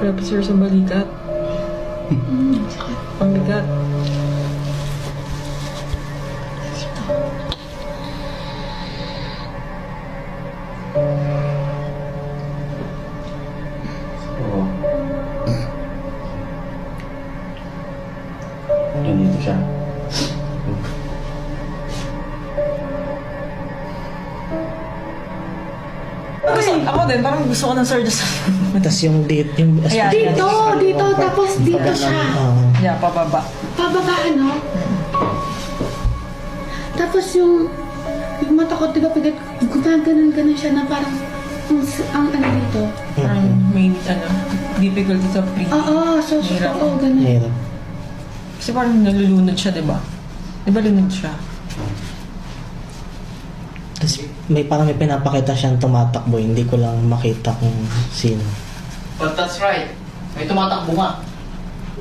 Grabe sir sa balikat. Pangbigat. Oo. Nandito siya. Kasi ako din, parang gusto ko ng sir just... Tapos yung date, yung Ayan. Dito, tapos dito siya. Yeah, pababa. Pababa, ano? Tapos yung mata ko, diba, gumaganon-ganon siya na parang, ang ano dito. Parang may, difficulty sa breathing. Oo, so, Hirap. oo, ganun. Hirap. Kasi parang nalulunod siya, di ba? Di ba lunod siya? Tapos parang may pinapakita siyang tumatakbo. Hindi ko lang makita kung sino. But that's right. May tumatakbo nga.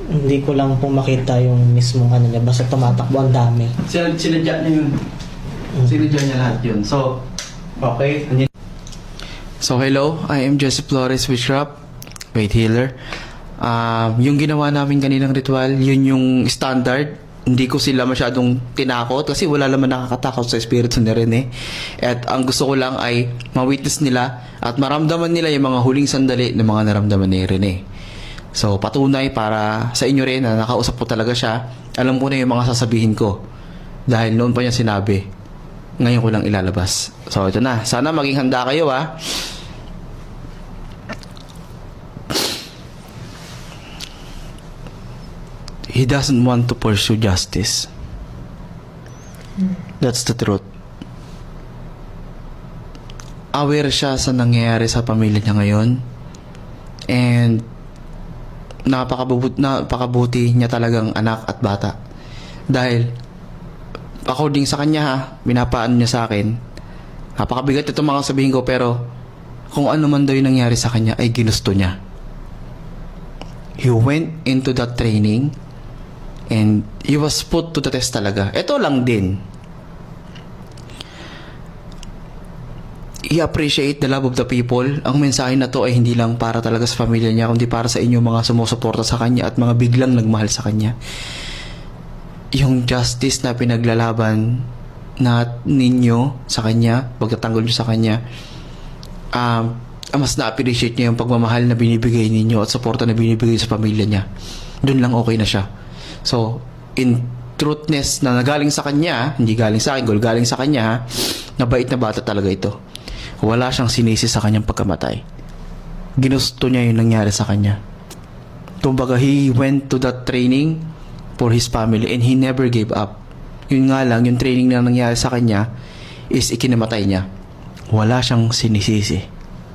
Hindi ko lang po makita yung mismong ano niya. Basta tumatakbo ang dami. Sinadya niya yun. Sinadya niya lahat yun. So, okay. So hello, I am Joseph Flores Witchcraft, Faith Healer. Yung ginawa namin kaninang ritual, yun yung standard. Hindi ko sila masyadong tinakot kasi wala naman nakakatakot sa espiritu ni Rene. At ang gusto ko lang ay ma-witness nila at maramdaman nila yung mga huling sandali ng mga naramdaman ni Rene. So patunay para sa inyo rin na nakausap ko talaga siya. Alam ko na yung mga sasabihin ko dahil noon pa niya sinabi. Ngayon ko lang ilalabas. So ito na, sana maging handa kayo ha. He doesn't want to pursue justice. That's the truth. Aware siya sa nangyayari sa pamilya niya ngayon. And napakabuti niya talagang anak at bata. Dahil according sa kanya ha, pinapaano niya sa akin. Napakabigat itong mga sabihin ko pero kung ano man daw yung nangyari sa kanya ay ginusto niya. He went into that training and he was put to the test talaga. Ito lang din. I-appreciate the love of the people. Ang mensahe na to ay hindi lang para talaga sa pamilya niya, kundi para sa inyo mga sumusuporta sa kanya at mga biglang nagmahal sa kanya. Yung justice na pinaglalaban na ninyo sa kanya, pagtatanggol nyo sa kanya, mas na-appreciate niya yung pagmamahal na binibigay ninyo at suporta na binibigay sa pamilya niya. Doon lang okay na siya. So, in truthness na nagaling sa kanya, hindi galing sa akin, galing sa kanya, nabait na bata talaga ito. Wala siyang sinisi sa kanyang pagkamatay. Ginusto niya yung nangyari sa kanya. Kumbaga, he went to that training for his family and he never gave up. Yun nga lang, yung training na nangyari sa kanya is ikinamatay niya. Wala siyang sinisisi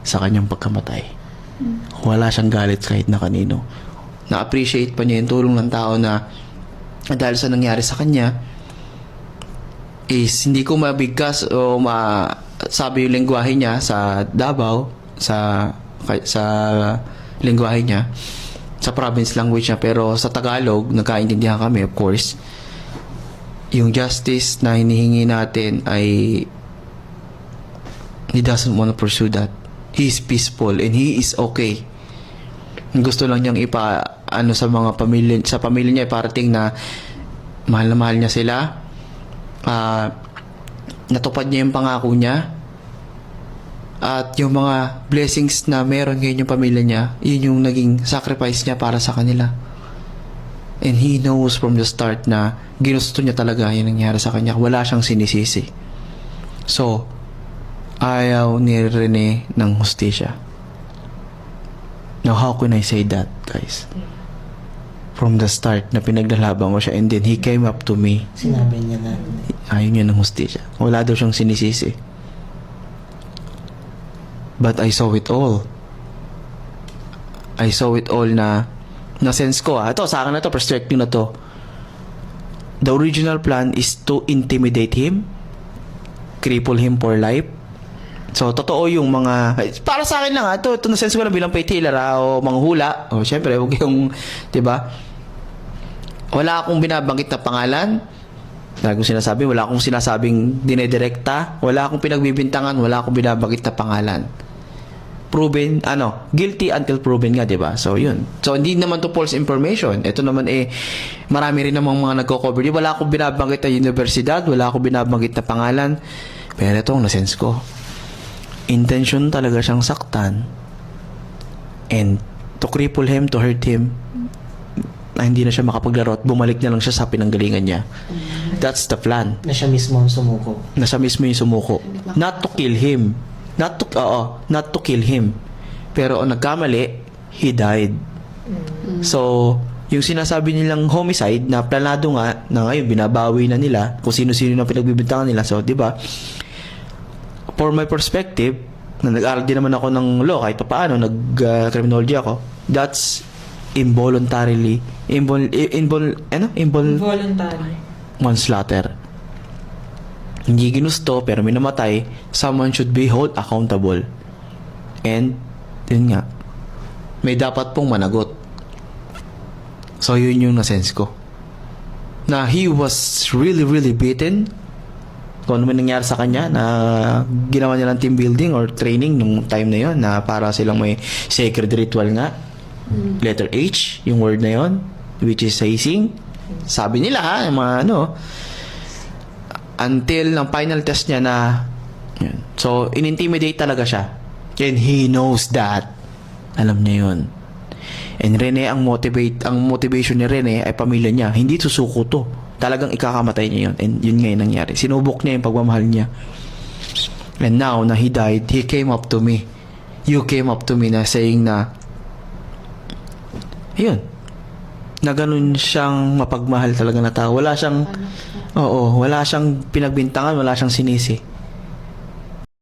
sa kanyang pagkamatay. Wala siyang galit kahit na kanino. Na-appreciate pa niya yung tulong ng tao na dahil sa nangyari sa kanya is hindi ko mabigkas o masabi yung lengguwahe niya sa Davao, sa lengguwahe niya, sa province language niya, pero sa Tagalog nagkaintindihan kami, of course. Yung justice na hinihingi natin ay he doesn't want to pursue that. He is peaceful and he is okay. Gusto lang niyang sa mga pamilya, sa pamilya niya iparating na mahal niya sila. Natupad niya yung pangako niya. At yung mga blessings na meron ngayon yung pamilya niya, yun yung naging sacrifice niya para sa kanila. And he knows from the start na ginusto niya talaga yung nangyari sa kanya. Wala siyang sinisisi. So, ayaw ni Rene ng hustisya. Now, how can I say that, guys? From the start, na pinaglalaban ko siya and then he came up to me. Sinabi niya na. Ayaw niya ng hustisya. Wala daw siyang sinisisi. But I saw it all. I saw it all na sense ko. Ito, sa akin na to, perspective na to. The original plan is to intimidate him, cripple him for life. So, totoo yung mga... Para sa akin lang, ito na sense ko lang bilang faith healer, o mga hula. O, syempre, huwag yung... Diba? Wala akong binabanggit na pangalan. Lagi kong sinasabi, wala akong sinasabing dinedirekta. Wala akong pinagbibintangan, wala akong binabanggit na pangalan. guilty until proven nga, 'di ba? So, yun. So, hindi naman to false information. Ito naman marami rin namang mga nagko-cover. Wala akong binabanggit na universidad, wala akong binabanggit na pangalan. Pero ito ang nasense ko. Intention talaga siyang saktan. And to cripple him, to hurt him, na hindi na siya makapaglaro at bumalik na lang siya sa pinanggalingan niya. That's the plan. Na siya mismo ang sumuko. Na siya mismo yung sumuko. Not to kill him. Not to kill him. Pero ang nagkamali, he died. So, yung sinasabi nilang homicide na planado nga, na ngayon binabawi na nila kung sino-sino na pinagbibintangan nila. So, di ba? For my perspective, na nag-aral din naman ako ng law kahit pa paano, nag-criminology ako, that's involuntary manslaughter. Hindi ginusto pero minamatay, someone should be held accountable. And yun nga, may dapat pong managot. So yun yung nasense ko, na he was really beaten. Kung ano man nangyari sa kanya, na ginawa niya ng team building or training nung time na yon, na para silang may sacred ritual nga. Letter H, yung word na yon, which is hazing. Sabi nila yung mga until ng final test niya na yun. So, in-intimidate talaga siya. And he knows that. Alam niya yun. And Rene, ang motivation ni Rene ay pamilya niya. Hindi susuko to. Talagang ikakamatay niya yun. And yun nga yung nangyari. Sinubok niya yung pagmamahal niya. And now, na he died, he came up to me. You came up to me na saying na ayun, na ganun siyang mapagmahal talaga na tao. Wala siyang wala siyang pinagbintangan, wala siyang sinisi.